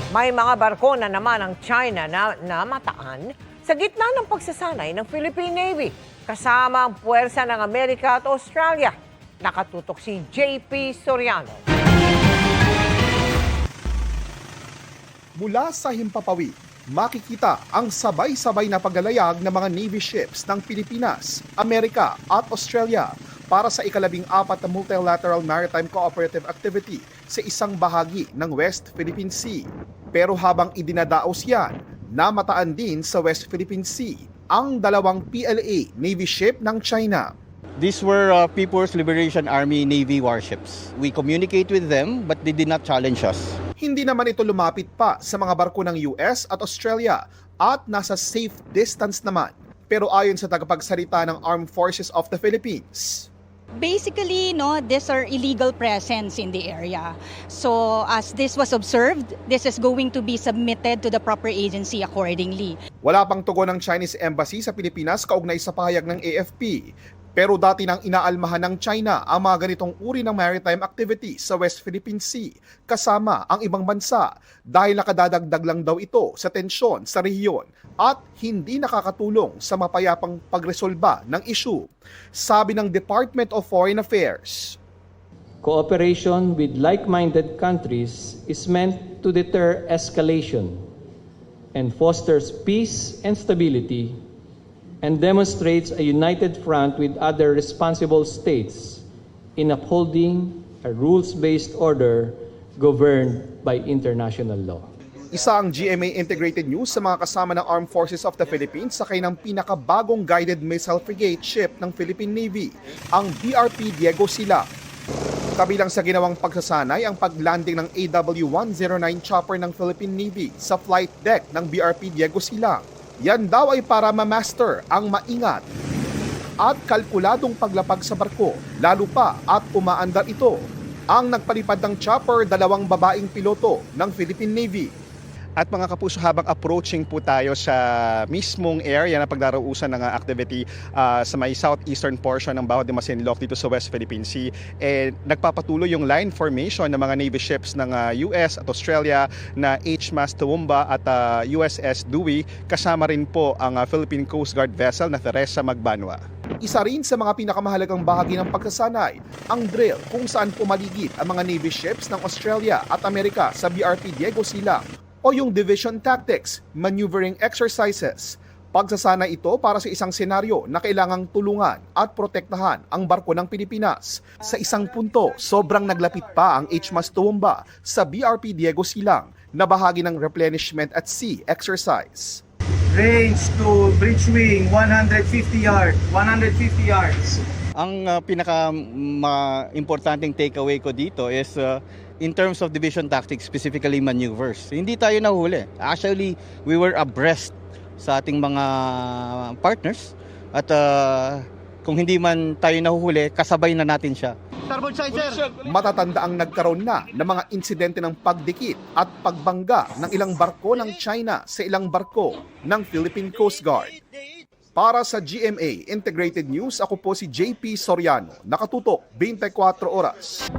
May mga barko na naman ang China na namataan sa gitna ng pagsasanay ng Philippine Navy kasama ang puwersa ng Amerika at Australia. Nakatutok si JP Soriano. Mula sa himpapawid, makikita ang sabay-sabay na paglalayag ng mga Navy ships ng Pilipinas, Amerika at Australia para sa ika-14 na Multilateral Maritime Cooperative Activity sa isang bahagi ng West Philippine Sea. Pero habang idinadaos yan, namataan din sa West Philippine Sea ang dalawang PLA Navy ship ng China. These were People's Liberation Army Navy warships. We communicate with them but they did not challenge us. Hindi naman ito lumapit pa sa mga barko ng US at Australia at nasa safe distance naman. Pero ayon sa tagapagsalita ng Armed Forces of the Philippines, basically, these are illegal presence in the area. So as this was observed, this is going to be submitted to the proper agency accordingly. wala pang tugon ng Chinese Embassy sa Pilipinas kaugnay sa pahayag ng AFP. Pero dati nang inaalmahan ng China ang mga ganitong uri ng maritime activity sa West Philippine Sea kasama ang ibang bansa dahil nakadadagdag lang daw ito sa tensyon sa rehiyon at hindi nakakatulong sa mapayapang pagresolba ng issue. Sabi ng Department of Foreign Affairs, cooperation with like-minded countries is meant to deter escalation and fosters peace and stability and demonstrates a united front with other responsible states in upholding a rules-based order governed by international law. isa ang GMA Integrated News sa mga kasama ng Armed Forces of the Philippines sakay ng pinakabagong guided missile frigate ship ng Philippine Navy, ang BRP Diego Silang. Kabilang sa ginawang pagsasanay ang paglanding ng AW-109 chopper ng Philippine Navy sa flight deck ng BRP Diego Silang. Yan daw ay para ma-master ang maingat at kalkuladong paglapag sa barko, lalo pa at umaandar ito. Ang nagpalipad ng chopper, dalawang babaeng piloto ng Philippine Navy. At mga kapuso, habang approaching po tayo sa mismong area na pagdarausan ng activity sa may southeastern portion ng Baho de Masinloc dito sa West Philippine Sea, nagpapatuloy yung line formation ng mga Navy ships ng US at Australia na HMAS Toowoomba at USS Dewey. Kasama rin po ang Philippine Coast Guard vessel na Teresa Magbanwa. Isa rin sa mga pinakamahalagang bahagi ng pagsasanay, ang drill kung saan pumaligid ang mga Navy ships ng Australia at Amerika sa BRP Diego Silang o yung Division Tactics, Maneuvering Exercises. Pagsasanay ito para sa isang senaryo na kailangang tulungan at protektahan ang barko ng Pilipinas. Sa isang punto, sobrang naglapit pa ang HMAS Toowoomba sa BRP Diego Silang na bahagi ng replenishment at sea exercise. Range to bridge wing 150 yards. Ang pinaka-importanting takeaway ko dito is in terms of division tactics, specifically maneuvers. Hindi tayo nahuli. Actually, we were abreast sa ating mga partners at kung hindi man tayo nahuhuli, kasabay na natin siya. Matatanda ang nagkaroon na ng mga insidente ng pagdikit at pagbangga ng ilang barko ng China sa ilang barko ng Philippine Coast Guard. Para sa GMA Integrated News, ako po si JP Soriano. Nakatutok 24 oras.